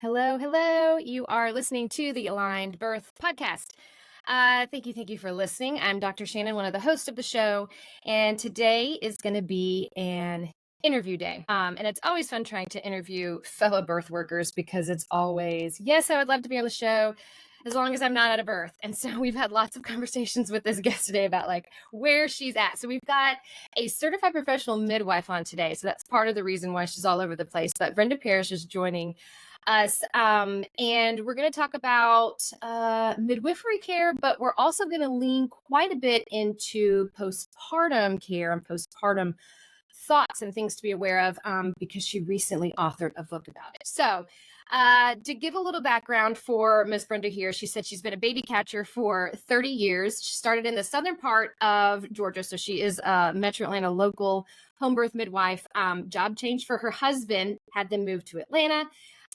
Hello, hello. You are listening to the Aligned Birth podcast. Thank you for listening. I'm Dr. Shannon, one of the hosts of the show, and today is going to be an interview day. And it's always fun trying to interview fellow birth workers because it's always, yes, I would love to be on the show as long as I'm not at a birth. And so we've had lots of conversations with this guest today about like where she's at. So we've got a certified professional midwife on today. So that's part of the reason why she's all over the place. But Brenda Parrish is joining us. And we're going to talk about midwifery care, but we're also going to lean quite a bit into postpartum care and postpartum thoughts and things to be aware of because she recently authored a book about it. So to give a little background for Miss Brenda here, she said she's been a baby catcher for 30 years. She started in the southern part of Georgia. So she is a Metro Atlanta local home birth midwife. Job changed for her husband, had them move to Atlanta.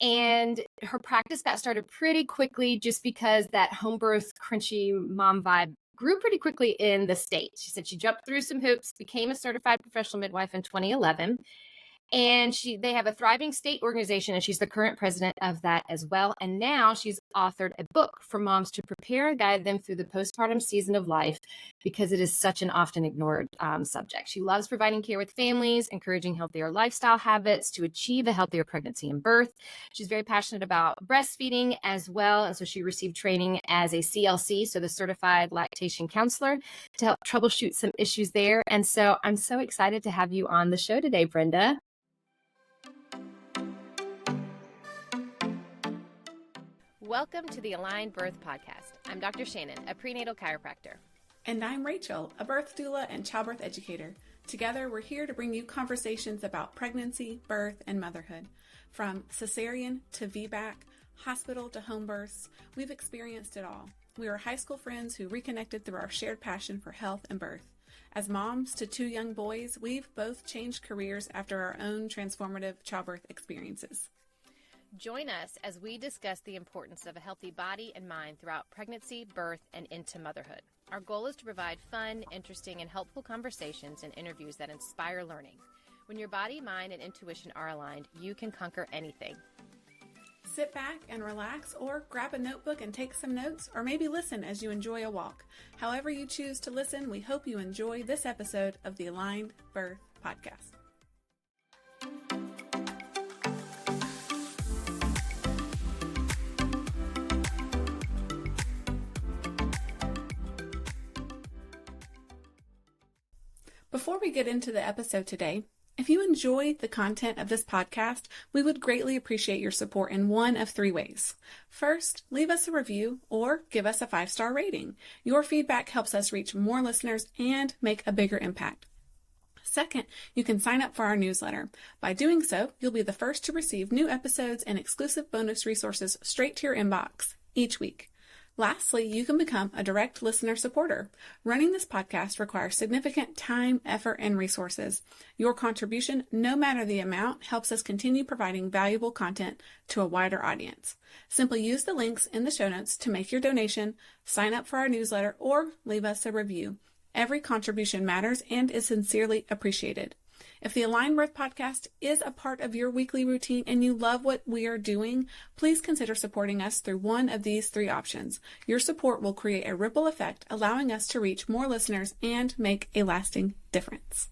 And her practice got started pretty quickly just because that home birth crunchy mom vibe grew pretty quickly in the state. She said she jumped through some hoops, became a certified professional midwife in 2011. And they have a thriving state organization, and she's the current president of that as well. And now she's authored a book for moms to prepare and guide them through the postpartum season of life because it is such an often ignored subject. She loves providing care with families, encouraging healthier lifestyle habits to achieve a healthier pregnancy and birth. She's very passionate about breastfeeding as well. And so she received training as a CLC, so the Certified Lactation Counselor, to help troubleshoot some issues there. And so I'm so excited to have you on the show today, Brenda. Welcome to the Aligned Birth Podcast. I'm Dr. Shannon, a prenatal chiropractor. And I'm Rachel, a birth doula and childbirth educator. Together, we're here to bring you conversations about pregnancy, birth, and motherhood. From cesarean to VBAC, hospital to home births, we've experienced it all. We are high school friends who reconnected through our shared passion for health and birth. As moms to two young boys, we've both changed careers after our own transformative childbirth experiences. Join us as we discuss the importance of a healthy body and mind throughout pregnancy, birth, and into motherhood. Our goal is to provide fun, interesting, and helpful conversations and interviews that inspire learning. When your body, mind, and intuition are aligned, you can conquer anything. Sit back and relax, or grab a notebook and take some notes, or maybe listen as you enjoy a walk. However you choose to listen, we hope you enjoy this episode of the Aligned Birth Podcast. Before we get into the episode today, if you enjoy the content of this podcast, we would greatly appreciate your support in one of three ways. First, leave us a review or give us a 5-star rating. Your feedback helps us reach more listeners and make a bigger impact. Second, you can sign up for our newsletter. By doing so, you'll be the first to receive new episodes and exclusive bonus resources straight to your inbox each week. Lastly, you can become a direct listener supporter. Running this podcast requires significant time, effort, and resources. Your contribution, no matter the amount, helps us continue providing valuable content to a wider audience. Simply use the links in the show notes to make your donation, sign up for our newsletter, or leave us a review. Every contribution matters and is sincerely appreciated. If the Aligned Birth Podcast is a part of your weekly routine and you love what we are doing, please consider supporting us through one of these three options. Your support will create a ripple effect, allowing us to reach more listeners and make a lasting difference.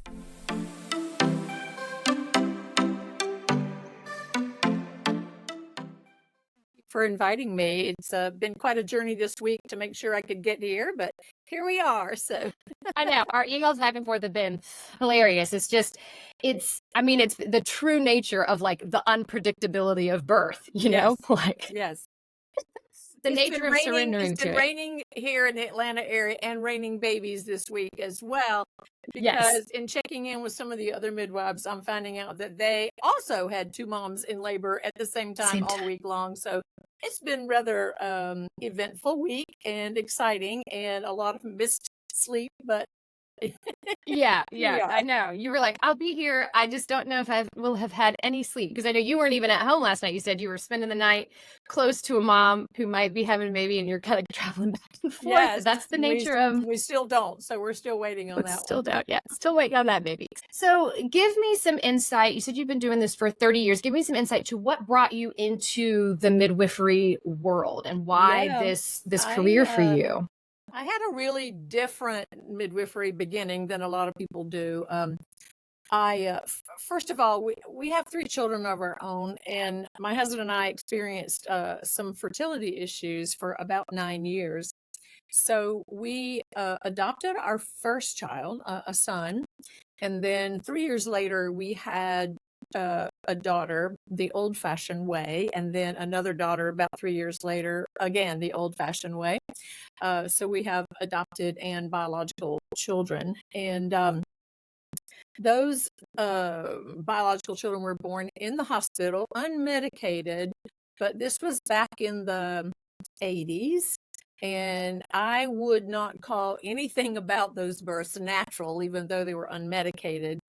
For inviting me. It's been quite a journey this week to make sure I could get here, but here we are. So I know our emails back and forth have been hilarious. It's the true nature of like the unpredictability of birth, you know, like yes. the nature of surrendering It's to been it. raining here in the Atlanta area and raining babies this week as well. Because in checking in with some of the other midwives, I'm finding out that they also had two moms in labor at the same time all week long. So it's been rather eventful week and exciting and a lot of missed sleep, but Yeah, Yeah. I know. You were like, "I'll be here. I just don't know if I will have had any sleep." Because I know you weren't even at home last night. You said you were spending the night close to a mom who might be having a baby, and you're kind of traveling back and forth. Yes, That's the nature of we still don't. So we're still waiting on but that still one. don't. Yeah, still waiting on that baby. So give me some insight. You said you've been doing this for 30 years. Give me some insight to what brought you into the midwifery world and why Yeah, this I career for you. I had a really different midwifery beginning than a lot of people do. First of all, we have 3 children of our own, and my husband and I experienced some fertility issues for about 9 years. So we adopted our first child, a son, and then 3 years later we had a daughter the old-fashioned way, and then another daughter about 3 years later, again the old-fashioned way. So we have adopted and biological children, and those biological children were born in the hospital, unmedicated, but this was back in the 80s. And I would not call anything about those births natural, even though they were unmedicated,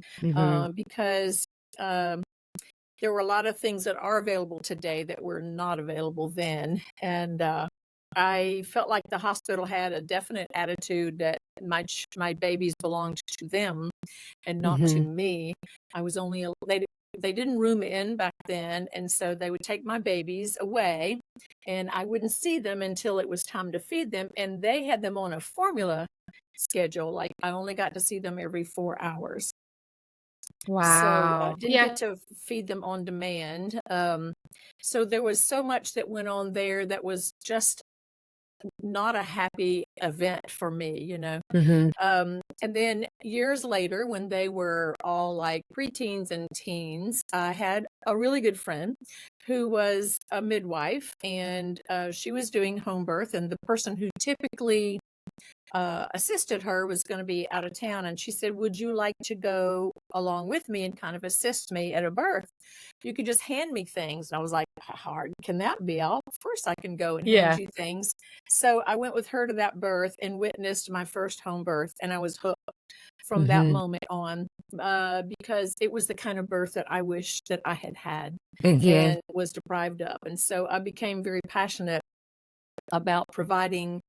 because there were a lot of things that are available today that were not available then. And I felt like the hospital had a definite attitude that my babies belonged to them and not to me. I was only they didn't room in back then, and so they would take my babies away, and I wouldn't see them until it was time to feed them. And they had them on a formula schedule, like I only got to see them every 4 hours. So Wow. didn't Yeah. get to feed them on demand. So there was so much that went on there that was just not a happy event for me, you know. And then years later, when they were all like preteens and teens, I had a really good friend who was a midwife, and she was doing home birth, and the person who typically assisted her was going to be out of town, and she said, "Would you like to go along with me and kind of assist me at a birth? You could just hand me things." And I was like, "How hard can that be? Of course I can go and hand you things." So I went with her to that birth and witnessed my first home birth, and I was hooked from that moment on, because it was the kind of birth that I wished that I had had and was deprived of. And so I became very passionate about providing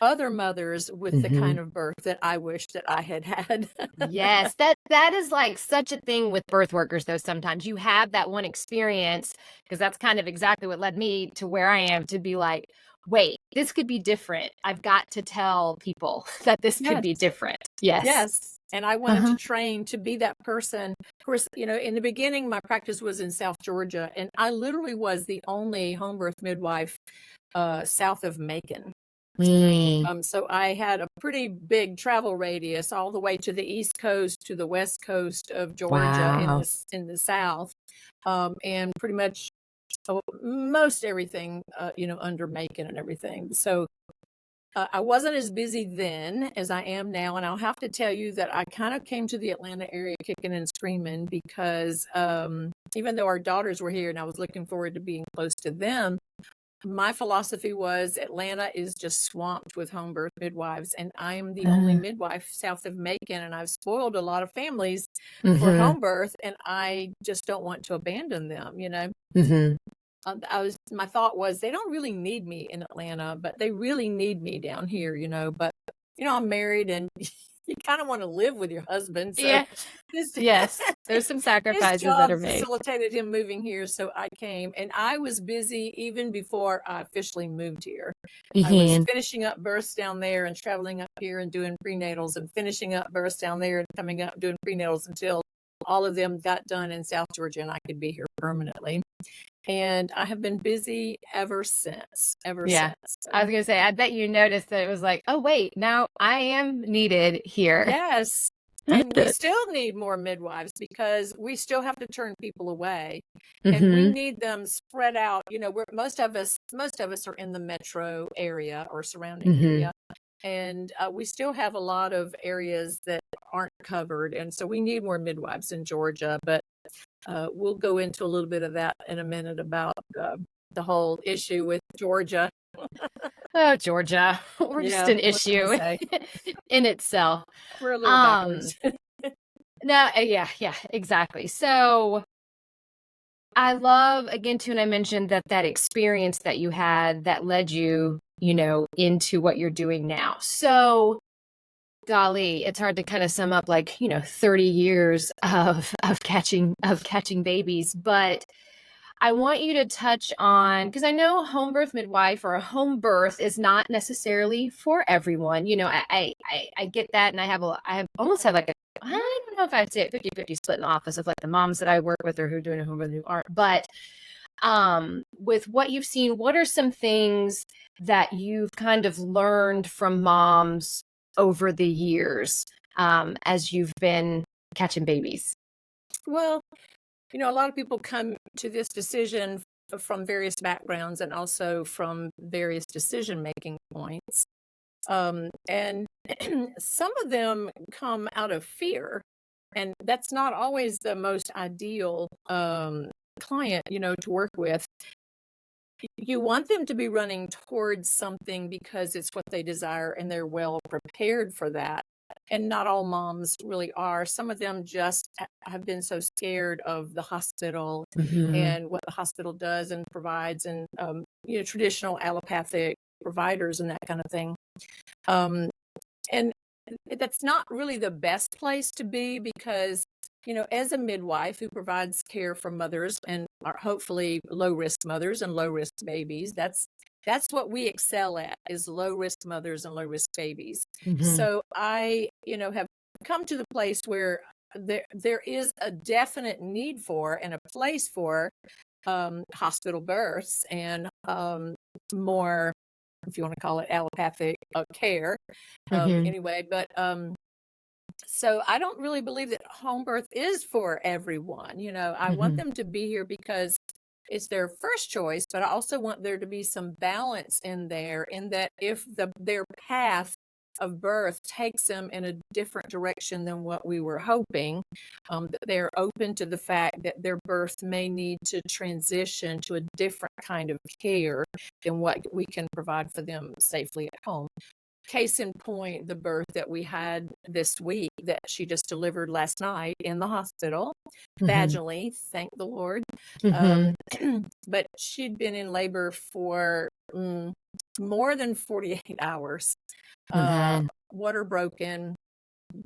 other mothers with the kind of birth that I wish that I had had. Yes, that is like such a thing with birth workers though. Sometimes you have that one experience, because that's kind of exactly what led me to where I am, to be like, wait, this could be different. I've got to tell people that this could be Yes. different. Yes. Yes. And I wanted to train to be that person. Of course, you know, in the beginning, my practice was in South Georgia, and I literally was the only home birth midwife south of Macon. So I had a pretty big travel radius all the way to the East Coast, to the West Coast of Georgia in the South, and pretty much most everything, you know, under Macon and everything. So I wasn't as busy then as I am now, and I'll have to tell you that I kind of came to the Atlanta area kicking and screaming because even though our daughters were here and I was looking forward to being close to them, my philosophy was Atlanta is just swamped with home birth midwives, and I'm the only midwife south of Macon, and I've spoiled a lot of families for home birth, and I just don't want to abandon them, you know. My thought was they don't really need me in Atlanta, but they really need me down here, you know. But you know, I'm married, and you kind of want to live with your husband. So yes, there's some sacrifices that are made. Facilitated him moving here, so I came, and I was busy even before I officially moved here. I was finishing up births down there and traveling up here and doing prenatals, and finishing up births down there and coming up doing prenatals until all of them got done in South Georgia, and I could be here permanently. And I have been busy ever since. I was going to say, I bet you noticed that it was like, oh, wait, now I am needed here. Yes. And we still need more midwives because we still have to turn people away, and we need them spread out. You know, most of us are in the metro area or surrounding area, and we still have a lot of areas that aren't covered. And so we need more midwives in Georgia, but we'll go into a little bit of that in a minute about the whole issue with Georgia. Oh, Georgia, we're just an what can I issue say? in itself. We're a little Um, backwards. no, yeah, exactly. So I love, again, too, and I mentioned that experience that you had that led you, into what you're doing now. So, golly, it's hard to kind of sum up 30 years of catching babies, but I want you to touch on, because I know home birth midwife or a home birth is not necessarily for everyone. I get that, and I almost have I don't know if I'd say a 50-50 split in the office of the moms that I work with or who are doing a home birth who aren't. But with what you've seen, what are some things that you've kind of learned from moms over the years as you've been catching babies? Well, a lot of people come to this decision from various backgrounds and also from various decision-making points. And some of them come out of fear, and that's not always the most ideal client, to work with. You want them to be running towards something because it's what they desire and they're well prepared for that. And not all moms really are. Some of them just have been so scared of the hospital and what the hospital does and provides, and traditional allopathic providers and that kind of thing. And that's not really the best place to be because, as a midwife who provides care for mothers and are hopefully low risk mothers and low risk babies, that's what we excel at, is low risk mothers and low risk babies. So I, have come to the place where there is a definite need for and a place for hospital births and more, if you want to call it allopathic care, anyway. But so I don't really believe that home birth is for everyone. I want them to be here because it's their first choice, but I also want there to be some balance in there, in that if their path of birth takes them in a different direction than what we were hoping, that they're open to the fact that their birth may need to transition to a different kind of care than what we can provide for them safely at home. Case in point, the birth that we had this week that she just delivered last night in the hospital, vaginally, thank the Lord. But she'd been in labor for more than 48 hours. Water broken,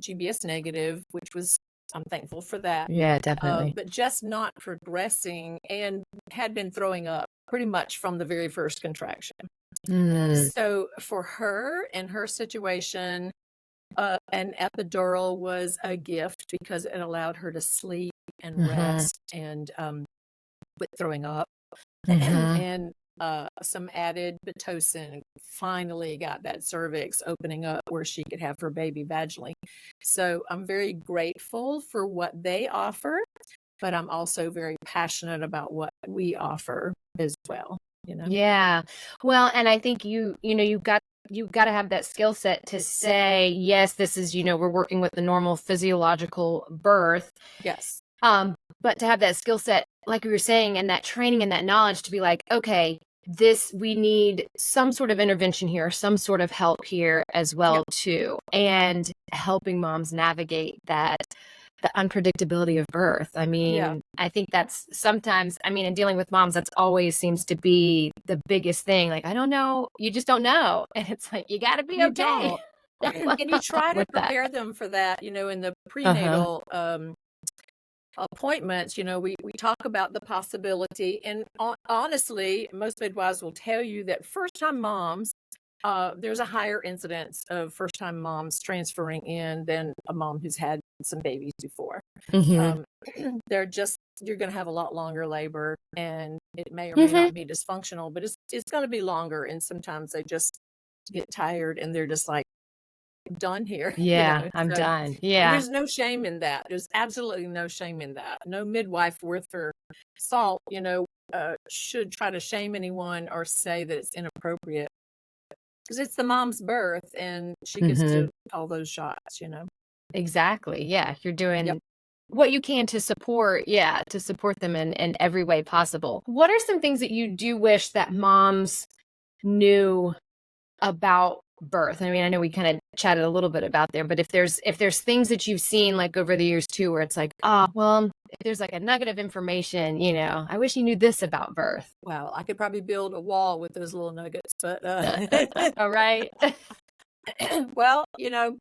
GBS negative, which was, I'm thankful for that. Yeah, definitely. But just not progressing, and had been throwing up pretty much from the very first contraction. So for her and her situation, an epidural was a gift because it allowed her to sleep and rest and quit throwing up. And some added Pitocin, finally got that cervix opening up where she could have her baby vaginally. So I'm very grateful for what they offer, but I'm also very passionate about what we offer as well. Yeah. Well, and I think you've got to have that skill set to say, yes, this is, we're working with the normal physiological birth. Yes. But to have that skill set, like we were saying, and that training and that knowledge to be like, okay, we need some sort of intervention here, some sort of help here as well, too. And helping moms navigate the unpredictability of birth. I mean, I think that's sometimes, in dealing with moms, that's always seems to be the biggest thing. I don't know, you just don't know. And it's you got to be okay. And you try to prepare them for that, in the prenatal appointments. We talk about the possibility, and honestly, most midwives will tell you that first-time moms, there's a higher incidence of first-time moms transferring in than a mom who's had some babies before. You're going to have a lot longer labor, and it may or may not be dysfunctional, but it's going to be longer. And sometimes they just get tired and they're just done here. Yeah, I'm done. Yeah. There's no shame in that. There's absolutely no shame in that. No midwife worth her salt, should try to shame anyone or say that it's inappropriate, because it's the mom's birth and she gets to call those shots. Exactly. Yeah. You're doing what you can to support them in every way possible. What are some things that you do wish that moms knew about birth? I mean, I know we kind of chatted a little bit about there, but if there's things that you've seen like over the years too, where it's like, oh, well, if there's like a nugget of information, you know, I wish you knew this about birth. Well, I could probably build a wall with those little nuggets, but All right. well, you know,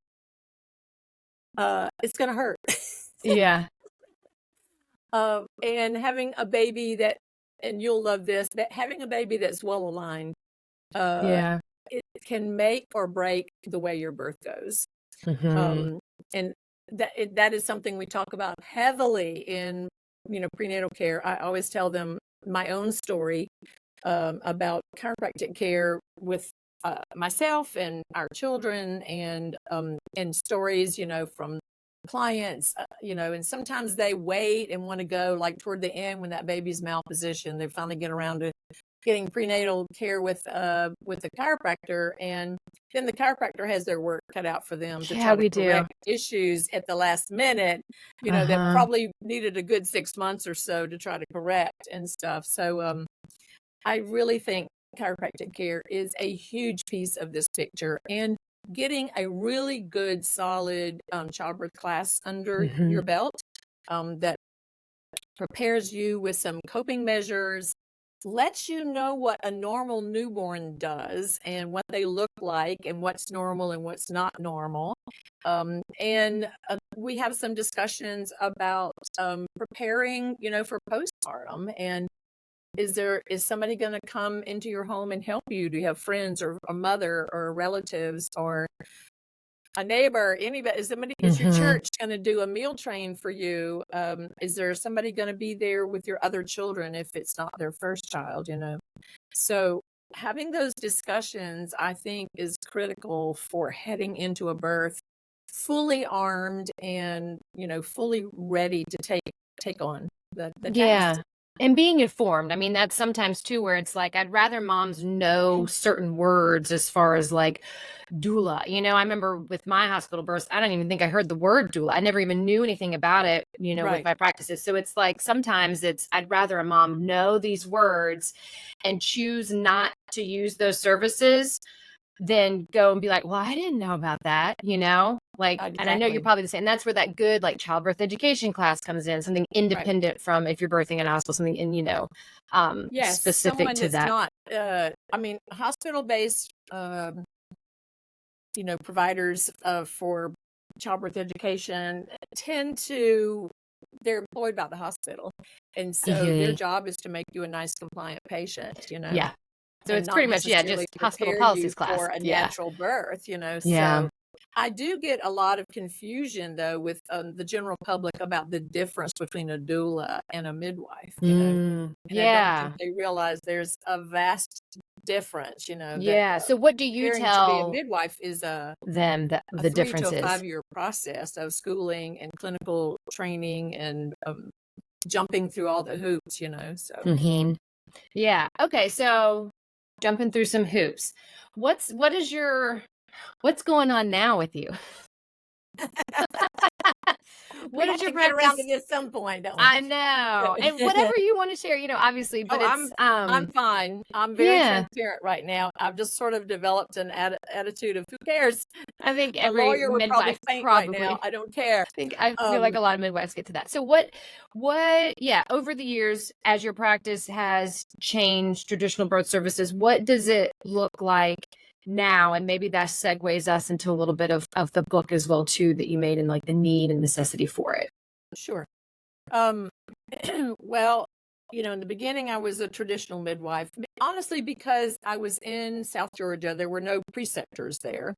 it's gonna hurt. Yeah. And having a baby that, and you'll love this, that having a baby that's well aligned, Yeah. it can make or break the way your birth goes. Mhm. And that is something we talk about heavily in, you know, prenatal care. I always tell them my own story about chiropractic care with myself and our children, and stories, you know, from clients, you know, and sometimes they wait and want to go like toward the end when that baby's malpositioned. They finally get around to getting prenatal care with a chiropractor, and then the chiropractor has their work cut out for them to Yeah, try we to do. correct issues at the last minute, you know, that probably needed a good 6 months or so to try to correct and stuff. So I really think chiropractic care is a huge piece of this picture, and getting a really good, solid childbirth class under your belt that prepares you with some coping measures, lets you know what a normal newborn does and what they look like and what's normal and what's not normal. And we have some discussions about preparing, you know, for postpartum. And is somebody going to come into your home and help you? Do you have friends or a mother or relatives or a neighbor? Anybody? Is your church going to do a meal train for you? Is there somebody going to be there with your other children if it's not their first child, you know? So having those discussions, I think, is critical for heading into a birth fully armed and, you know, fully ready to take on the task. And being informed. I mean, that's sometimes too where it's like, I'd rather moms know certain words as far as like doula. You know, I remember with my hospital births, I don't even think I heard the word doula. I never even knew anything about it, you know, with my practices. So it's like, sometimes I'd rather a mom know these words and choose not to use those services than go and be like, well, I didn't know about that, you know, like, and I know you're probably the same. And that's where that good, like, childbirth education class comes in, something independent from if you're birthing in a hospital, something in, you know, specific to that. Not, I mean, hospital-based, you know, providers for childbirth education they're employed by the hospital. And so their job is to make you a nice, compliant patient, you know? Yeah. So it's pretty much, just hospital policies class. For a natural birth, you know? Yeah. So I do get a lot of confusion, though, with the general public about the difference between a doula and a midwife, you know? And I don't think they realize there's a vast difference, you know? Yeah. So what do you tell to be a midwife is them the differences? 3 to 5 year process of schooling and clinical training and jumping through all the hoops, you know? So. Yeah. Okay. So jumping through some hoops. What's going on now with you? What is your practice? Get around to this at some point, don't we? I know. And whatever you want to share, you know, obviously, but I'm fine. I'm very transparent right now. I've just sort of developed an attitude of who cares. I think every lawyer would midwife probably faint right now. I don't care. I feel like a lot of midwives get to that. So what over the years, as your practice has changed traditional birth services, what does it look like now? And maybe that segues us into a little bit of the book as well too, that you made, and like the need and necessity for it. Sure. Well, you know, in the beginning I was a traditional midwife, honestly, because I was in South Georgia. There were no preceptors there.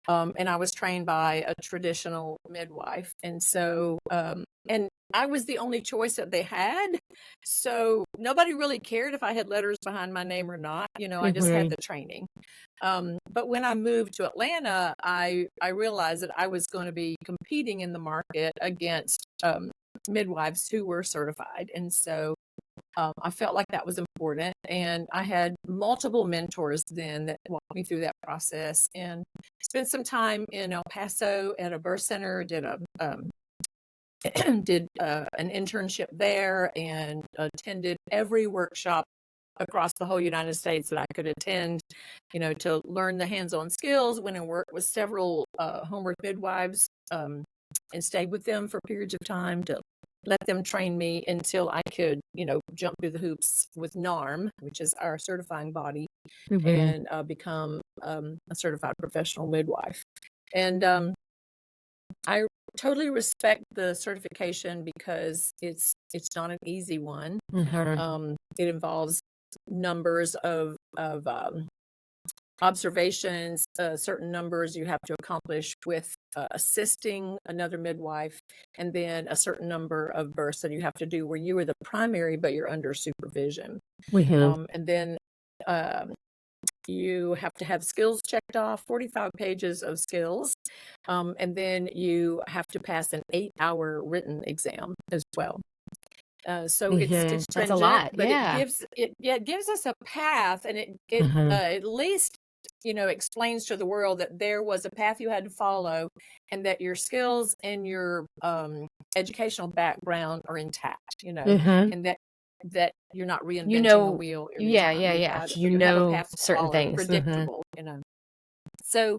And I was trained by a traditional midwife. And so, and I was the only choice that they had. So nobody really cared if I had letters behind my name or not. You know, I just had the training. But when I moved to Atlanta, I realized that I was going to be competing in the market against midwives who were certified. And so I felt like that was important. And I had multiple mentors then that walked me through that process, and spent some time in El Paso at a birth center, did an internship there, and attended every workshop across the whole United States that I could attend, to learn the hands-on skills. Went and worked with several homebirth midwives, and stayed with them for periods of time to let them train me until I could, jump through the hoops with NARM, which is our certifying body, and become a certified professional midwife. And I totally respect the certification because it's not an easy one. It involves numbers of observations, certain numbers you have to accomplish with assisting another midwife, and then a certain number of births that you have to do where you are the primary, but you're under supervision. And then you have to have skills checked off, 45 pages of skills. And then you have to pass an 8-hour written exam as well. So it's That's a lot. but Yeah. it gives us a path, and it at least explains to the world that there was a path you had to follow, and that your skills and your educational background are intact. And that you're not reinventing the wheel every time. Yeah. You have a path to certain follow, things. predictable. So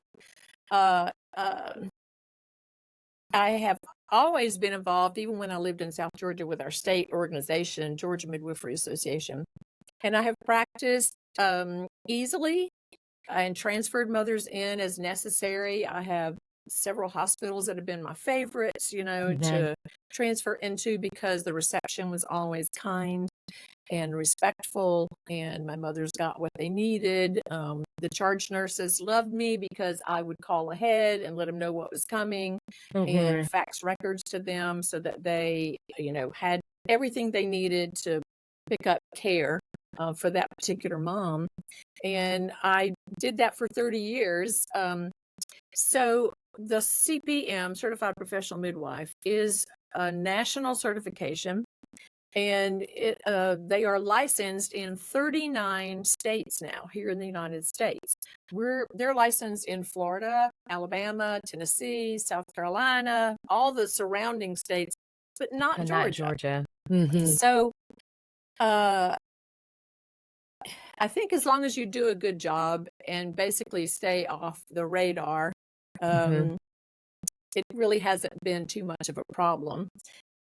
I have always been involved, even when I lived in South Georgia, with our state organization, Georgia Midwifery Association. And I have practiced easily and transferred mothers in as necessary. I have several hospitals that have been my favorites, to transfer into because the reception was always kind and respectful, and my mothers got what they needed. The charge nurses loved me because I would call ahead and let them know what was coming, and fax records to them so that they, had everything they needed to pick up care for that particular mom. And I did that for 30 years. So the CPM, Certified Professional Midwife, is a national certification, and they are licensed in 39 states now here in the United States. They're licensed in Florida, Alabama, Tennessee, South Carolina, all the surrounding states, but not Georgia. So I think as long as you do a good job and basically stay off the radar, it really hasn't been too much of a problem.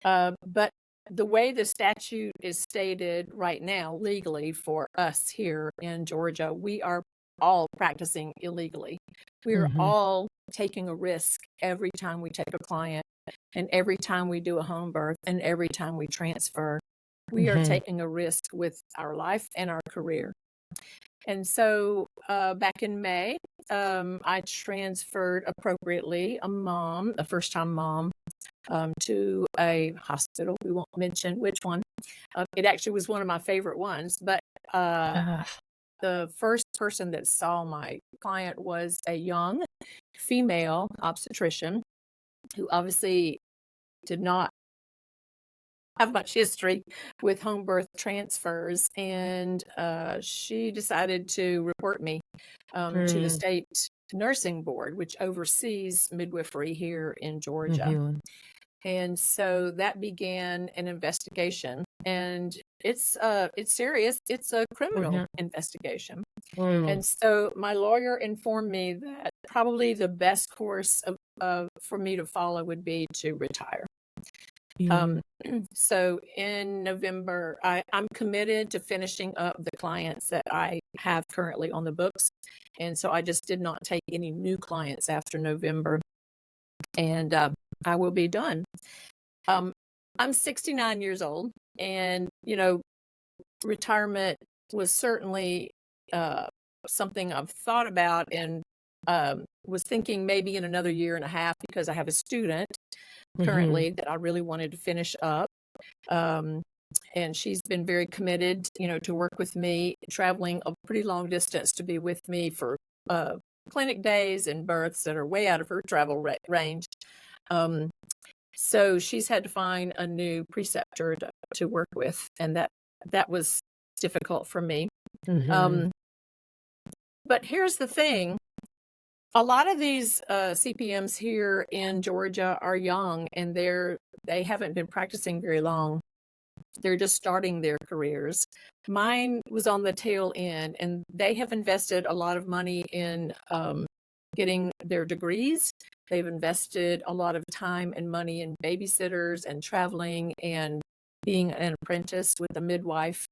But the way the statute is stated right now, legally for us here in Georgia, we are all practicing illegally. We are all taking a risk every time we take a client, and every time we do a home birth, and every time we transfer. We are taking a risk with our life and our career. And so back in May, I transferred appropriately a first-time mom, to a hospital. We won't mention which one. It actually was one of my favorite ones, but the first person that saw my client was a young female obstetrician who obviously did not have much history with home birth transfers, and she decided to report me to the state nursing board, which oversees midwifery here in Georgia. And so that began an investigation, and it's serious. It's a criminal investigation. And so my lawyer informed me that probably the best course for me to follow would be to retire. So in November, I'm committed to finishing up the clients that I have currently on the books. And so I just did not take any new clients after November, and I will be done. I'm 69 years old, and, retirement was certainly something I've thought about, and was thinking maybe in another year and a half, because I have a student currently that I really wanted to finish up. And she's been very committed, to work with me, traveling a pretty long distance to be with me for clinic days and births that are way out of her travel range. So she's had to find a new preceptor to work with, and that was difficult for me. But here's the thing. A lot of these CPMs here in Georgia are young, and they haven't been practicing very long. they're just starting their careers. Mine was on the tail end, and they have invested a lot of money in getting their degrees. They've invested a lot of time and money in babysitters and traveling and being an apprentice with a midwife.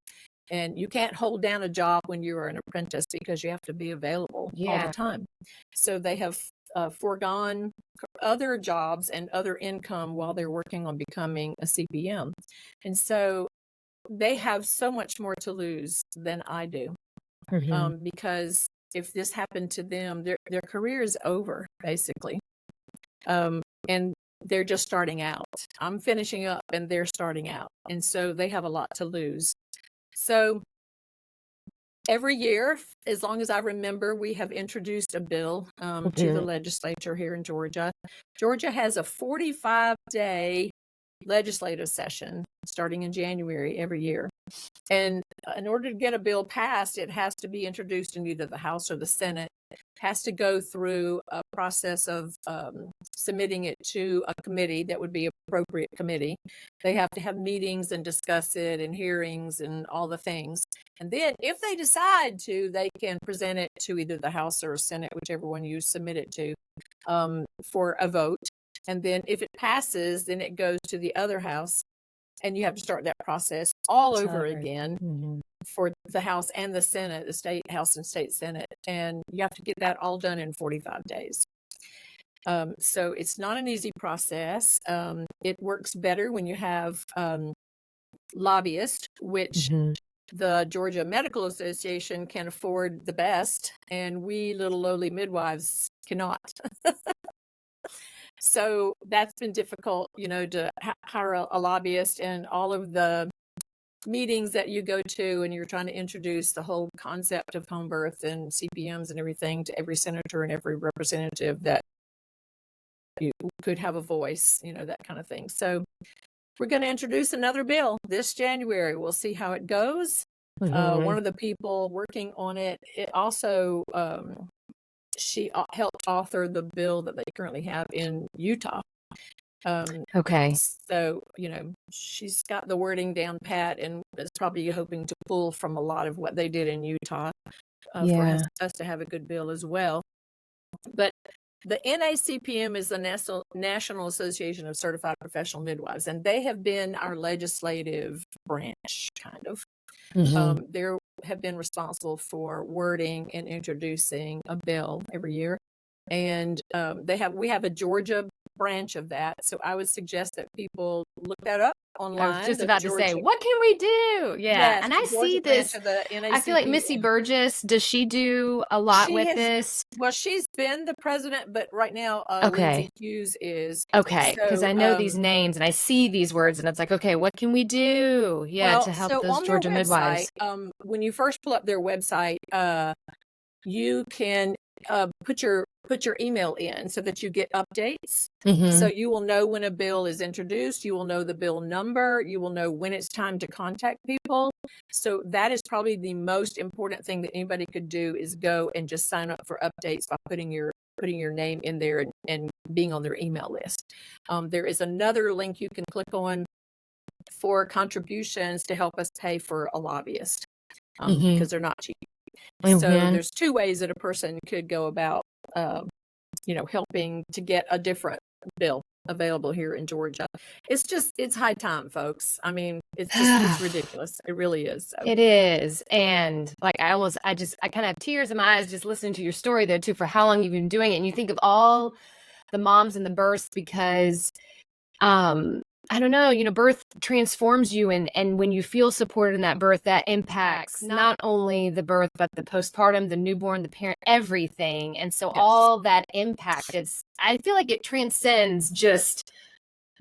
And you can't hold down a job when you're an apprentice because you have to be available all the time. So they have foregone other jobs and other income while they're working on becoming a CPM. And so they have so much more to lose than I do. Because if this happened to them, their career is over, basically. And they're just starting out. I'm finishing up and they're starting out. And so they have a lot to lose. So every year, as long as I remember, we have introduced a bill to the legislature here in Georgia. Georgia has a 45-day legislative session starting in January every year. And in order to get a bill passed, it has to be introduced in either the House or the Senate. It has to go through a process of submitting it to a committee that would be an appropriate committee. They have to have meetings and discuss it and hearings and all the things. And then if they decide to, they can present it to either the House or Senate, whichever one you submit it to, for a vote. And then if it passes, then it goes to the other house. And you have to start that process all over again for the House and the Senate, the state House and state Senate. And you have to get that all done in 45 days. So it's not an easy process. It works better when you have lobbyists, which the Georgia Medical Association can afford the best, and we little lowly midwives cannot. So that's been difficult, to hire a lobbyist, and all of the meetings that you go to and you're trying to introduce the whole concept of home birth and CPMs and everything to every senator and every representative that you could have a voice, that kind of thing. So we're going to introduce another bill this January. We'll see how it goes. One of the people working on it also she helped author the bill that they currently have in Utah. So, she's got the wording down pat and is probably hoping to pull from a lot of what they did in Utah for us to have a good bill as well. But the NACPM is the National Association of Certified Professional Midwives, and they have been our legislative branch, kind of. They have been responsible for wording and introducing a bill every year. And we have a Georgia branch of that. So I would suggest that people look that up online. I was just about to say, what can we do? Yes, and I see this. I feel like Missy Burgess, does she do a lot with this? Well, she's been the president, but right now, Lindsay Hughes is. Okay, because I know these names and I see these words, and it's like, okay, what can we do? To help those Georgia midwives. When you first pull up their website, you can put your email in so that you get updates. So you will know when a bill is introduced, you will know the bill number, you will know when it's time to contact people. So that is probably the most important thing that anybody could do, is go and just sign up for updates by putting your name in there and being on their email list. There is another link you can click on for contributions to help us pay for a lobbyist, because they're not cheap. So there's two ways that a person could go about, helping to get a different bill available here in Georgia. It's high time, folks. I mean, it's ridiculous. It really is. So. It is. And like, I kind of have tears in my eyes just listening to your story there too, for how long you've been doing it. And you think of all the moms and the births, because, I don't know, birth transforms you. And when you feel supported in that birth, that impacts not only the birth, but the postpartum, the newborn, the parent, everything. And so all that impact, I feel like it transcends just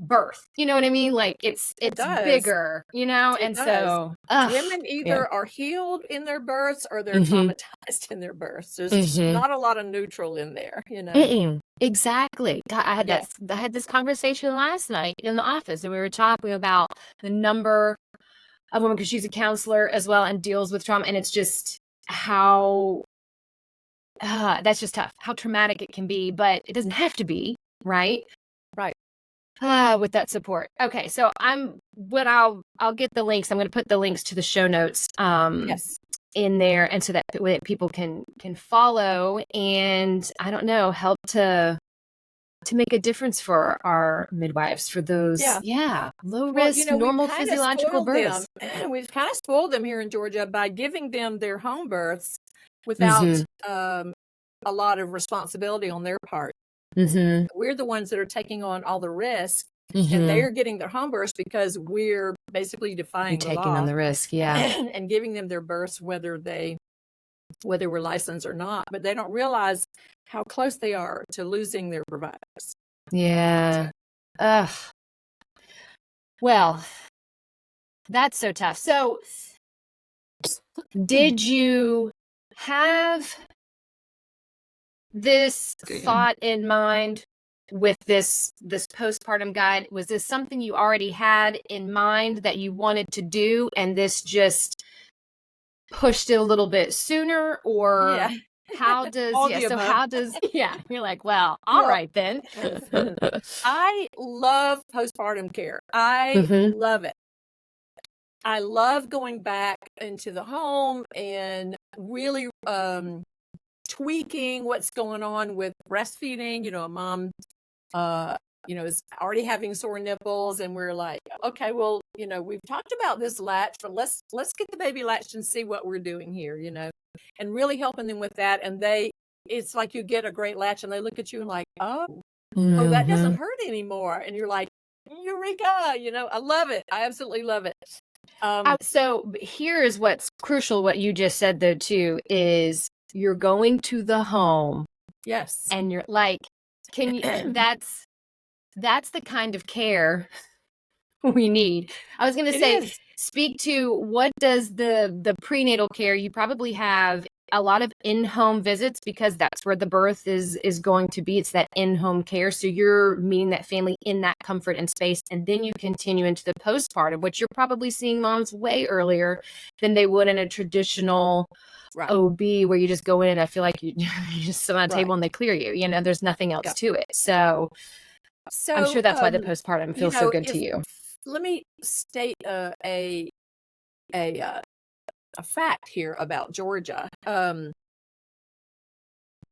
birth. You know what I mean? Like it's bigger, and so women either are healed in their births or they're traumatized in their births. There's not a lot of neutral in there, Exactly. God, I had this conversation last night in the office, and we were talking about the number of women, because she's a counselor as well and deals with trauma, and it's just how that's just tough, how traumatic it can be, but it doesn't have to be, right? Right. With that support. Okay, so I'll get the links. I'm going to put the links to the show notes Yes. in there, and so that people can follow and I don't know, help to make a difference for our midwives, for those low risk normal physiological births. We've kind of spoiled them here in Georgia by giving them their home births without a lot of responsibility on their part. We're the ones that are taking on all the risk, and they're getting their home births because we're basically defying the law, taking on the risk, and giving them their births whether we're licensed or not. But they don't realize how close they are to losing their providers. Yeah. Ugh. Well, that's so tough. So, did you have this thought in mind with this postpartum guide? Was this something you already had in mind that you wanted to do, and this just pushed it a little bit sooner, or how does you're like, well, all right then. I love postpartum care. I love it. I love going back into the home and really tweaking what's going on with breastfeeding. A mom is already having sore nipples, and we're like, okay, well, we've talked about this latch, but let's get the baby latched and see what we're doing here, and really helping them with that. And it's like you get a great latch and they look at you and like, oh, that doesn't hurt anymore. And you're like, eureka, I love it. I absolutely love it. So here's what's crucial. What you just said though, too, is you're going to the home. Yes. And you're like, can you, that's the kind of care we need. I was going to say, speak to what does the prenatal care, you probably have a lot of in-home visits because that's where the birth is going to be. It's that in-home care. So you're meeting that family in that comfort and space. And then you continue into the postpartum, which you're probably seeing moms way earlier than they would in a traditional OB where you just go in and I feel like you just sit on a table and they clear you. There's nothing else to it. So I'm sure that's why the postpartum feels so good to you. Let me state a fact here about Georgia. I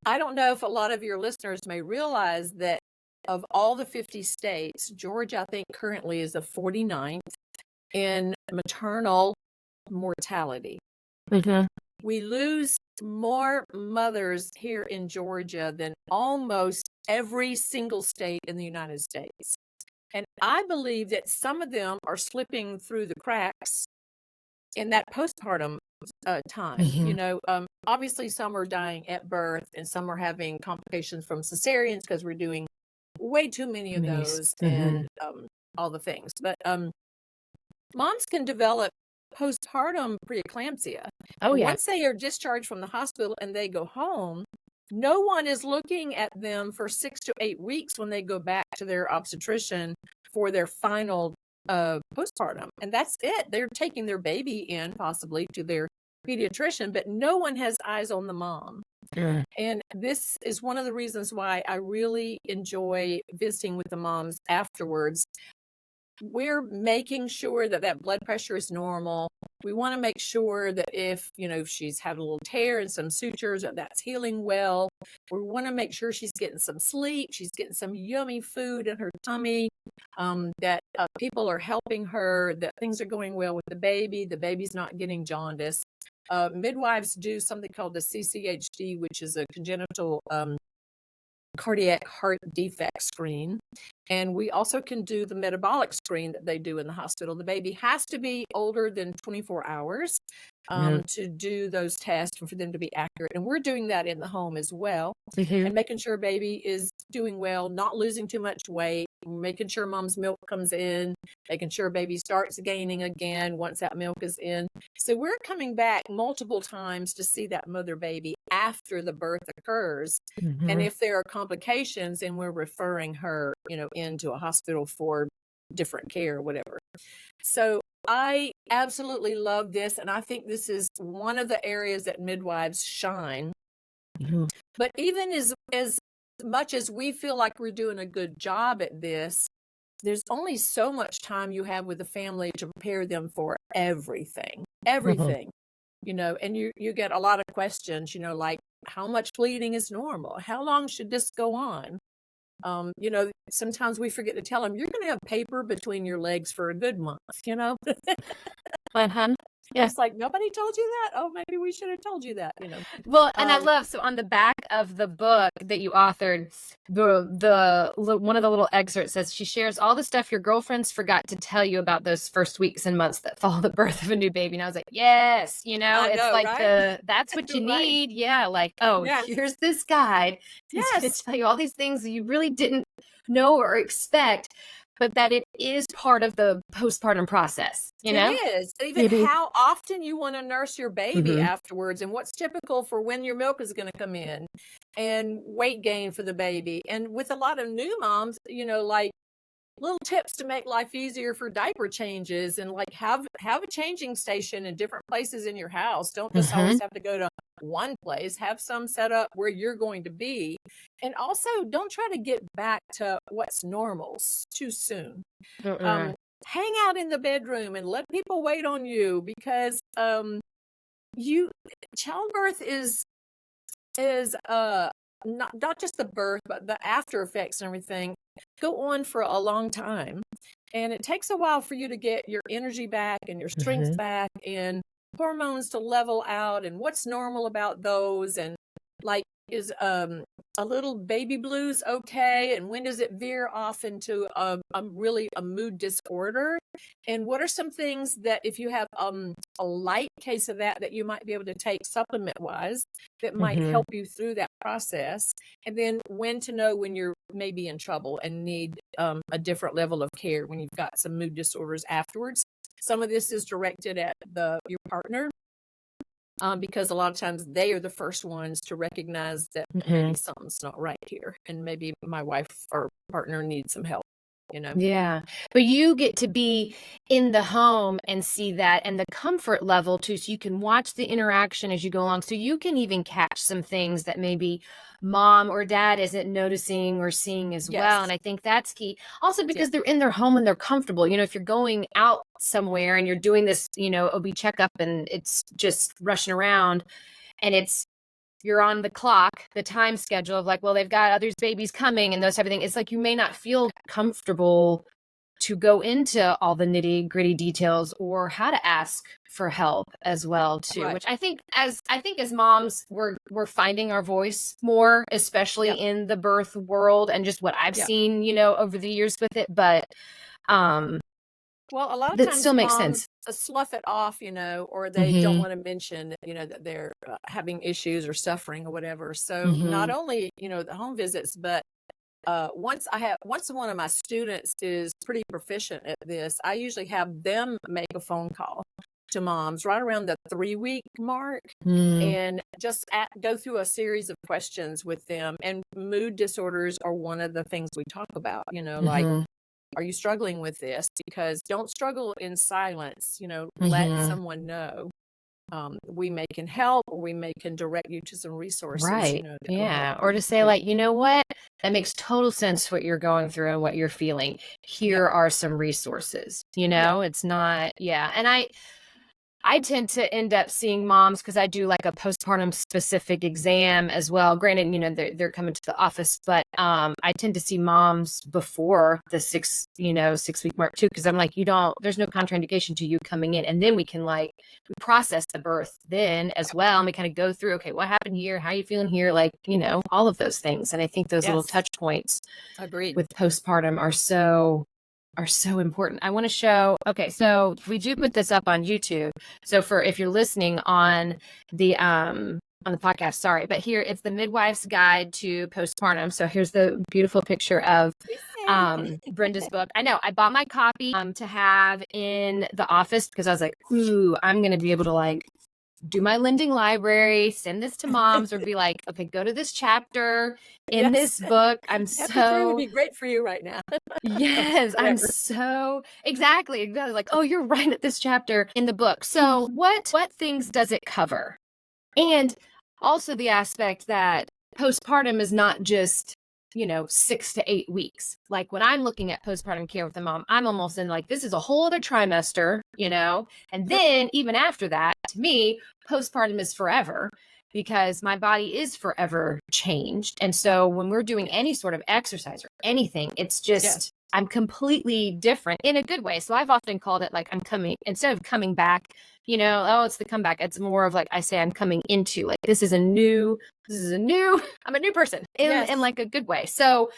don't know if a lot of your listeners may realize that of all the 50 states, Georgia, I think, currently is the 49th in maternal mortality. We lose more mothers here in Georgia than almost every single state in the United States. And I believe that some of them are slipping through the cracks in that postpartum time. Obviously some are dying at birth and some are having complications from cesareans because we're doing way too many of those and all the things. But moms can develop postpartum preeclampsia. Once they are discharged from the hospital and they go home, no one is looking at them for 6 to 8 weeks when they go back to their obstetrician for their final postpartum. And that's it. They're taking their baby in possibly to their pediatrician, but no one has eyes on the mom. And this is one of the reasons why I really enjoy visiting with the moms afterwards. We're making sure that blood pressure is normal. We want to make sure that if she's had a little tear and some sutures, that's healing well. We want to make sure she's getting some sleep. She's getting some yummy food in her tummy, that people are helping her, that things are going well with the baby. The baby's not getting jaundice. Midwives do something called the CCHD, which is a congenital cardiac heart defect screen. And we also can do the metabolic screen that they do in the hospital. The baby has to be older than 24 hours to do those tests and for them to be accurate. And we're doing that in the home as well. And making sure baby is doing well, not losing too much weight, making sure mom's milk comes in, making sure baby starts gaining again once that milk is in. So we're coming back multiple times to see that mother baby after the birth occurs. And if there are complications, then we're referring her, into a hospital for different care, whatever. So I absolutely love this. And I think this is one of the areas that midwives shine. But even as much as we feel like we're doing a good job at this, there's only so much time you have with the family to prepare them for everything, and you get a lot of questions, like how much bleeding is normal? How long should this go on? Sometimes we forget to tell them you're going to have paper between your legs for a good month, Uh-huh. Yeah. It's like, nobody told you that. Oh, maybe we should have told you that, Well, and I love, so on the back of the book that you authored, one of the little excerpts says she shares all the stuff your girlfriends forgot to tell you about those first weeks and months that follow the birth of a new baby. And I was like, yes, I it's know, like right? that's what you Right. need. Yeah. Like, oh, Yes. here's this guide. It's going Yes. to tell you all these things that you really didn't know or expect, but that it is part of the postpartum process, It is. Even Maybe. how often you want to nurse your baby Mhm. afterwards, and what's typical for when your milk is going to come in, and weight gain for the baby. And with a lot of new moms, like little tips to make life easier for diaper changes, and like have a changing station in different places in your house. Don't just always have to go to one place. Have some set up where you're going to be. And also, don't try to get back to what's normal too soon. Hang out in the bedroom and let people wait on you, because childbirth is not just the birth, but the after effects and everything go on for a long time. And it takes a while for you to get your energy back and your strength back, and hormones to level out, and what's normal about those, and like, is a little baby blues okay, and when does it veer off into really a mood disorder, and what are some things that, if you have a light case of that you might be able to take supplement wise, that might help you through that process, and then when to know when you're maybe in trouble and need a different level of care when you've got some mood disorders afterwards. Some of this is directed at your partner, because a lot of times they are the first ones to recognize that maybe something's not right here, and maybe my wife or partner needs some help. Yeah. But you get to be in the home and see that, and the comfort level too. So you can watch the interaction as you go along. So you can even catch some things that maybe mom or dad isn't noticing or seeing as well. And I think that's key. Also, because they're in their home and they're comfortable. If you're going out somewhere and you're doing this, OB checkup, and it's just rushing around, and you're on the clock, the time schedule of like, well, they've got other babies coming and those type of things. It's like, you may not feel comfortable to go into all the nitty gritty details or how to ask for help as well too, Right. which I think as moms, we're finding our voice more, especially in the birth world, and just what I've seen, over the years with it. But, well, a lot of that times still makes moms sense. slough it off, or they don't want to mention, that they're having issues or suffering or whatever. So not only, the home visits, but once one of my students is pretty proficient at this, I usually have them make a phone call to moms right around the 3-week mark, and just go through a series of questions with them. And mood disorders are one of the things we talk about, like, are you struggling with this? Because don't struggle in silence, let someone know. We can help, or we can direct you to some resources. Right. Yeah. Or to say like, you know what? That makes total sense what you're going through and what you're feeling. Here are some resources, it's not, And I tend to end up seeing moms, because I do like a postpartum specific exam as well. Granted, they're coming to the office, but I tend to see moms before the 6-week mark too, because I'm like, there's no contraindication to you coming in, and then we can we process the birth then as well, and we kind of go through, okay, what happened here? How are you feeling here? All of those things. And I think those little touch points with postpartum are so important. I want to show, okay, so we do put this up on YouTube. So if you're listening on the podcast, sorry, but here it's the Midwife's Guide to Postpartum. So here's the beautiful picture of Brenda's book. I know I bought my copy to have in the office, because I was like, ooh, I'm going to be able to do my lending library, send this to moms, or be like, okay, go to this chapter in this book. MP3 would be great for you right now. Yes, I'm so exactly like, oh, you're right at this chapter in the book. So what things does it cover? And also the aspect that postpartum is not just, 6 to 8 weeks. Like when I'm looking at postpartum care with the mom, I'm almost in like, this is a whole other trimester, and then even after that, to me, postpartum is forever because my body is forever changed. And so when we're doing any sort of exercise or anything, it's just, I'm completely different in a good way. So I've often called it like instead of coming back, it's the comeback. It's more of like, I say I'm coming into like, I'm a new person in like a good way. So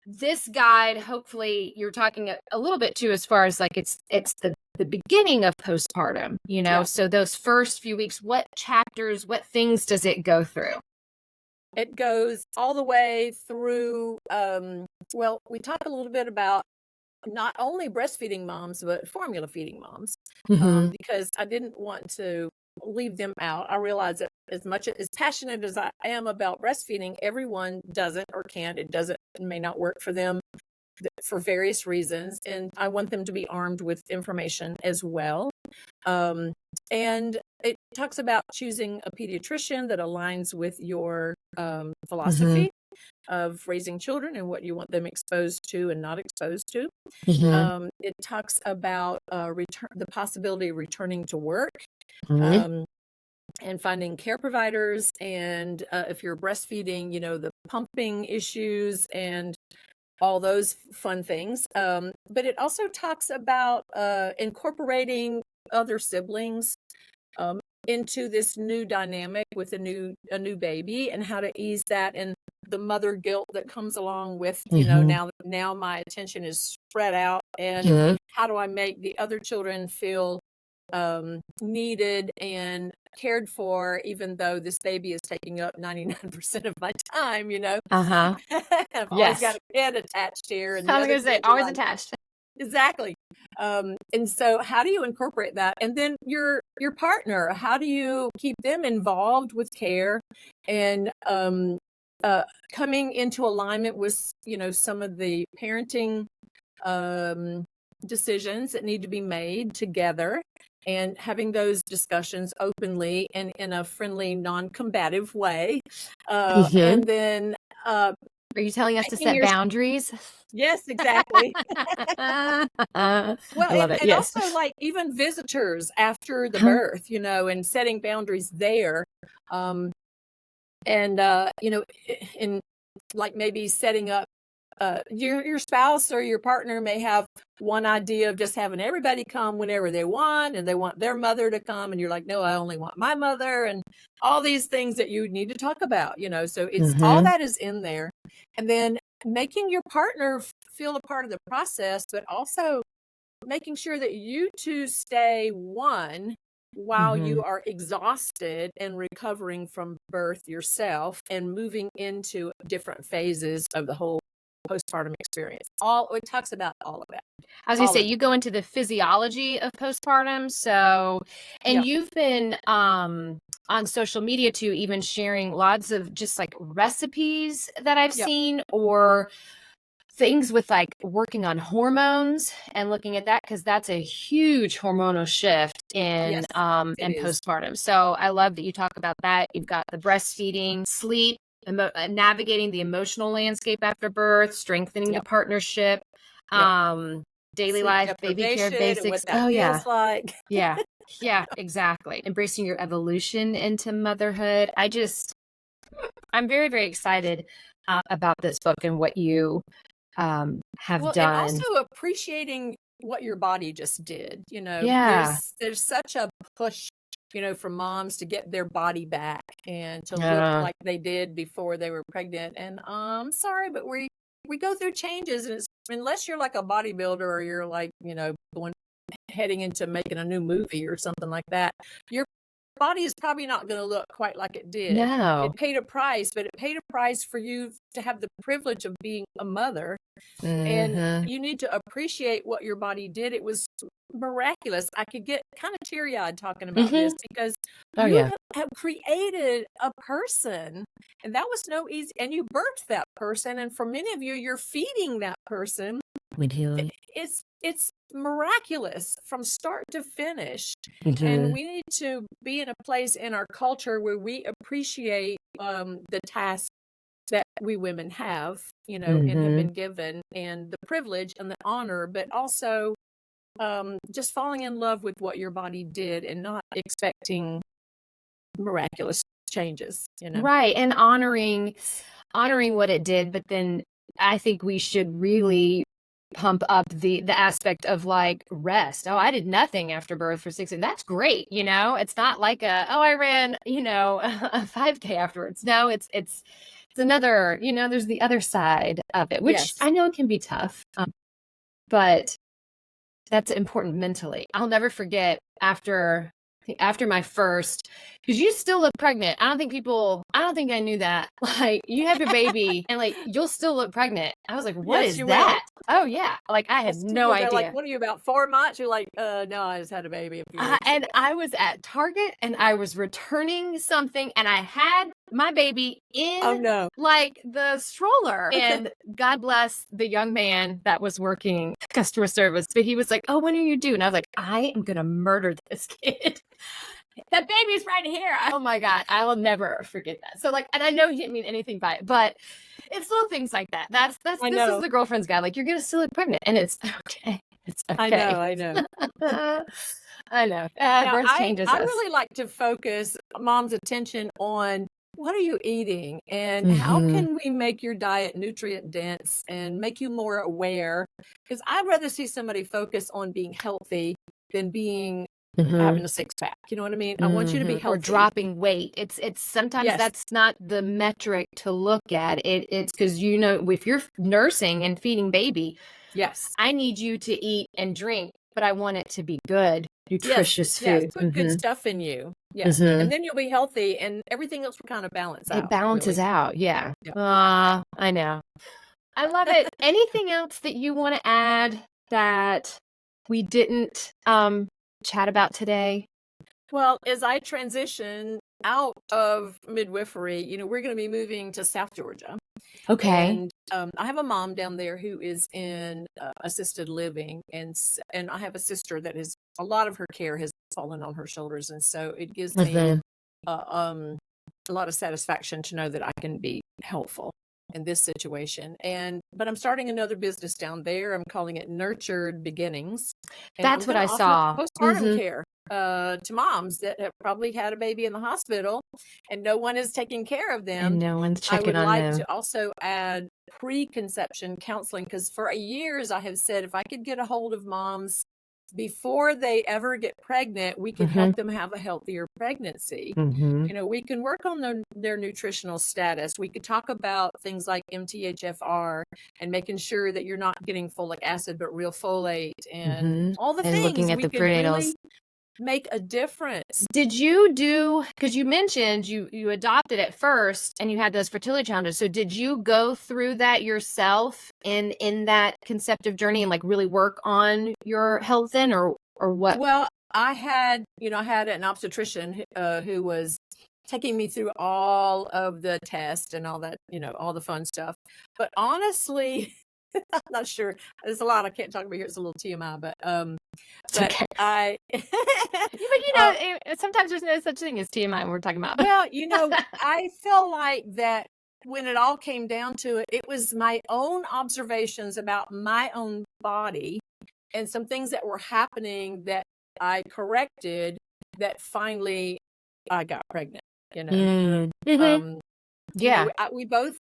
this guide, hopefully you're talking a little bit too, as far as like, it's the beginning of postpartum, so those first few weeks, what chapters, what things does it go through? It goes all the way through, we talk a little bit about not only breastfeeding moms, but formula feeding moms, because I didn't want to leave them out. I realize that as much as passionate as I am about breastfeeding, everyone doesn't or can't. It may not work for them for various reasons. And I want them to be armed with information as well. And it talks about choosing a pediatrician that aligns with your philosophy of raising children and what you want them exposed to and not exposed to. It talks about the possibility of returning to work and finding care providers. And if you're breastfeeding, the pumping issues and all those fun things. But it also talks about incorporating other siblings into this new dynamic with a new baby, and how to ease that and the mother guilt that comes along with, now my attention is spread out, and how do I make the other children feel needed and cared for, even though this baby is taking up 99% of my time, I've always got a kid attached here. And I was going to say, always attached. Exactly. And so how do you incorporate that? And then your partner, how do you keep them involved with care and coming into alignment with, some of the parenting decisions that need to be made together, and having those discussions openly and in a friendly, non-combative way. And then are you telling us to set boundaries? Yes, exactly. I love it. And also like even visitors after the birth, and setting boundaries there. In like maybe setting up your spouse or your partner may have one idea of just having everybody come whenever they want, and they want their mother to come, and you're like, no, I only want my mother, and all these things that you need to talk about, so it's all that is in there. And then making your partner feel a part of the process, but also making sure that you two stay one while you are exhausted and recovering from birth yourself and moving into different phases of the whole postpartum experience. It talks about all of that. I was going to say, you go into the physiology of postpartum. So, and you've been on social media too, even sharing lots of just like recipes that I've seen, or things with like working on hormones and looking at that, because that's a huge hormonal shift in postpartum. So I love that you talk about that. You've got the breastfeeding, sleep, navigating the emotional landscape after birth, strengthening the partnership, daily Sleep life, baby care basics. Feels like. Yeah, exactly. Embracing your evolution into motherhood. I'm very, very excited about this book and what you have done. And also appreciating what your body just did. There's such a push, for moms to get their body back and to look like they did before they were pregnant. And I'm sorry, but we go through changes, and unless you're like a bodybuilder or you're like, heading into making a new movie or something like that, your body is probably not going to look quite like it did. No. It paid a price, but it paid a price for you to have the privilege of being a mother. And you need to appreciate what your body did. It was miraculous. I could get kind of teary-eyed talking about this, because you have created a person, and that was no easy, and you birthed that person. And for many of you, you're feeding that person. It's miraculous from start to finish. And we need to be in a place in our culture where we appreciate the tasks that we women have, and have Mm-hmm. been given, and the privilege and the honor, but also just falling in love with what your body did and not expecting miraculous changes, Right. And honoring what it did, but then I think we should really pump up the aspect of like rest. Oh, I did nothing after birth for 6 days. That's great. It's not like I ran, a 5K afterwards. No, it's another, there's the other side of it, which Yes. I know can be tough. But that's important mentally. I'll never forget after my first, because you still look pregnant. I don't think I knew that. Like, you have your baby and like you'll still look pregnant. I was like, what Yes, is you that? will. Oh yeah. Like, I had no They're like, idea. what are you, about 4 months? You're like, no, I just had a baby a few weeks And ago. I was at Target and I was returning something and I had my baby Oh in no. like the stroller. And God bless the young man that was working customer service, but he was like, oh, when are you due? And I was like, I am going to murder this kid. That baby's right here. Oh my God. I will never forget that. So like, and I know he didn't mean anything by it, but it's little things like that. This is the girlfriend's guide. Like, you're going to still look pregnant and it's okay. It's okay. I know. I know. Now, Birth changes I us. really like to focus mom's attention on what are you eating and how can we make your diet nutrient dense and make you more aware? Because I'd rather see somebody focus on being healthy than being having a six pack. You know what I mean? I want you to be healthy. Or dropping weight. It's sometimes Yes. that's not the metric to look at. It's because, if you're nursing and feeding baby, Yes, I need you to eat and drink, but I want it to be good, nutritious food. Yes, put good stuff in you. Yes, and then you'll be healthy, and everything else will kind of balance out. It balances really. out. Yeah. I know. I love it. Anything else that you want to add that we didn't chat about today? Well, as I transition out of midwifery, we're going to be moving to South Georgia. Okay. And I have a mom down there who is in assisted living, and I have a sister that is, a lot of her care has fallen on her shoulders, and so it gives me a lot of satisfaction to know that I can be helpful in this situation. But I'm starting another business down there. I'm calling it Nurtured Beginnings. And That's what I saw. Postpartum care to moms that have probably had a baby in the hospital and no one is taking care of them. And no one's checking on them. I would like to also add preconception counseling, because for years I have said if I could get a hold of moms before they ever get pregnant, we can help them have a healthier pregnancy. We can work on their nutritional status. We could talk about things like MTHFR and making sure that you're not getting folic acid, but real folate and all the things. Looking at the prenatals. Really make a difference. Did you do, because you mentioned you adopted at first and you had those fertility challenges. So did you go through that yourself in that conceptive journey and like really work on your health then or what? Well, I had an obstetrician who was taking me through all of the tests and all that, all the fun stuff. But honestly, I'm not sure. There's a lot I can't talk about here. It's a little TMI, but okay. But sometimes there's no such thing as TMI when we're talking about. Well, I feel like that when it all came down to it, it was my own observations about my own body and some things that were happening that I corrected that finally I got pregnant. Yeah.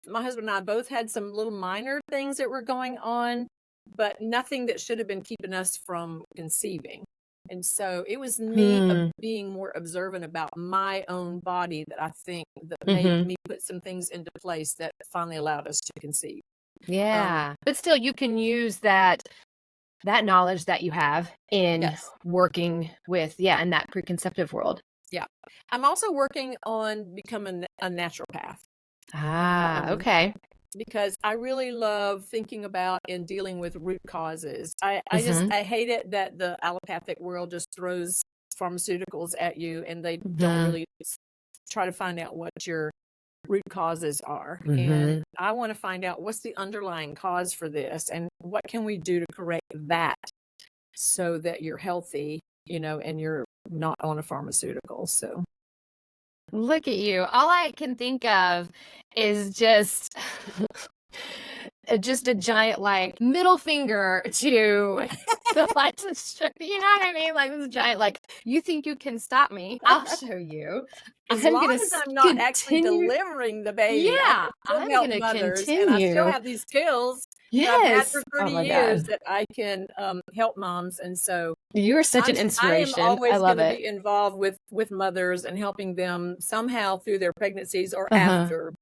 My husband and I both had some little minor things that were going on, but nothing that should have been keeping us from conceiving. And so it was me being more observant about my own body that I think that made me put some things into place that finally allowed us to conceive. Yeah. But still, you can use that knowledge that you have in working with, in that preconceptive world. Yeah. I'm also working on becoming a naturopath. Okay. Because I really love thinking about and dealing with root causes. I hate it that the allopathic world just throws pharmaceuticals at you and they don't really try to find out what your root causes are. And I want to find out what's the underlying cause for this and what can we do to correct that so that you're healthy, and you're not on a pharmaceutical. So Look at you. All I can think of is just just a giant like middle finger to the license. You know what I mean? Like this giant like, you think you can stop me? I'll show you. As I'm long gonna as I'm not actually continue. delivering the baby, Yeah, I can I'm still help gonna mothers, and I still continue. have these skills that I've had Yes. for Oh 30 my years God. that I can help moms. And so You are such an I am inspiration. I always love going to it. be involved with mothers and helping them somehow through their pregnancies or Uh-huh. after.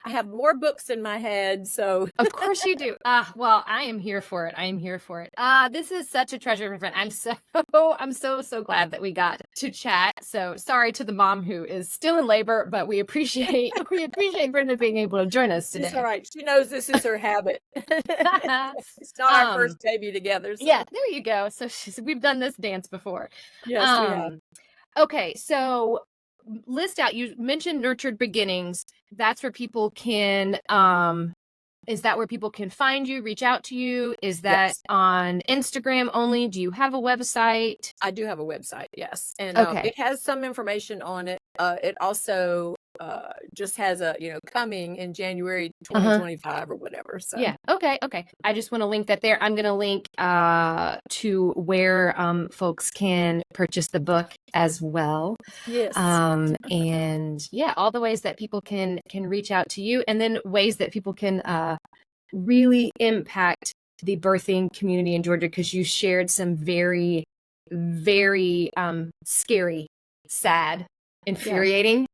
I have more books in my head, so Of course you do. Well, I am here for it. I am here for it. This is such a treasure, friend. I'm so glad that we got to chat. So sorry to the mom who is still in labor, but we appreciate Brenda being able to join us today. it's all right. She knows this is her habit. It's not our first baby together. So. Yeah, there you go. So we've done this dance before. Yes, we have. Okay, so list out, you mentioned Nurtured Beginnings. That's where people can is that where people can find you, reach out to you? Is that Yes. on Instagram only? Do you have a website? I do have a website, yes. And Okay. it has some information on it. It also just has a, coming in January 2025 or whatever. So Yeah. Okay. I just want to link that there. I'm going to link to where folks can purchase the book as well. Yes. And yeah, all the ways that people can reach out to you, and then ways that people can really impact the birthing community in Georgia, because you shared some very, very scary, sad, infuriating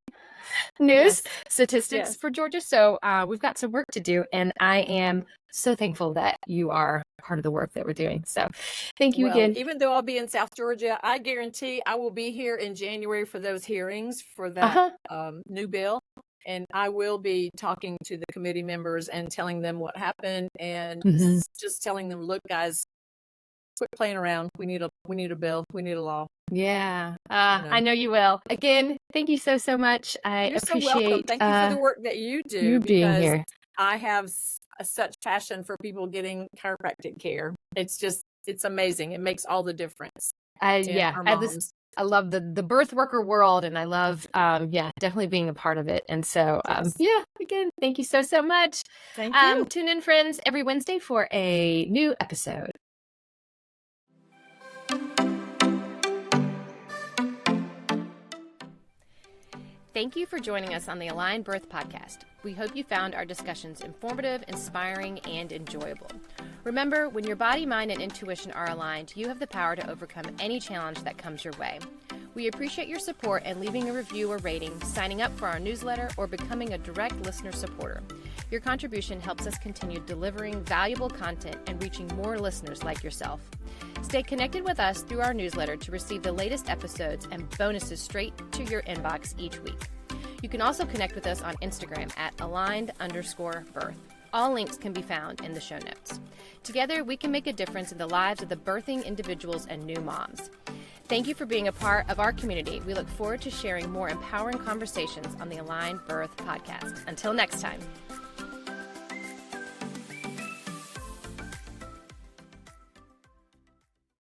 news statistics for Georgia. So we've got some work to do, and I am so thankful that you are part of the work that we're doing. So thank you again. Even though I'll be in South Georgia, I guarantee I will be here in January for those hearings for that new bill. And I will be talking to the committee members and telling them what happened, and just telling them, look, guys, quit playing around. We need a bill. We need a law. Yeah. I know you will. Again, thank you so much. You're so welcome. Thank you for the work that you do. You being here. I have such passion for people getting chiropractic care. It's amazing. It makes all the difference. I love the birth worker world, and I love, definitely being a part of it. And so, again, thank you so much. Thank you. Tune in, friends, every Wednesday for a new episode. Thank you for joining us on the Aligned Birth Podcast. We hope you found our discussions informative, inspiring, and enjoyable. Remember, when your body, mind, and intuition are aligned, you have the power to overcome any challenge that comes your way. We appreciate your support and leaving a review or rating, signing up for our newsletter, or becoming a direct listener supporter. Your contribution helps us continue delivering valuable content and reaching more listeners like yourself. Stay connected with us through our newsletter to receive the latest episodes and bonuses straight to your inbox each week. You can also connect with us on Instagram at aligned_birth. All links can be found in the show notes. Together, we can make a difference in the lives of the birthing individuals and new moms. Thank you for being a part of our community. We look forward to sharing more empowering conversations on the Aligned Birth Podcast. Until next time.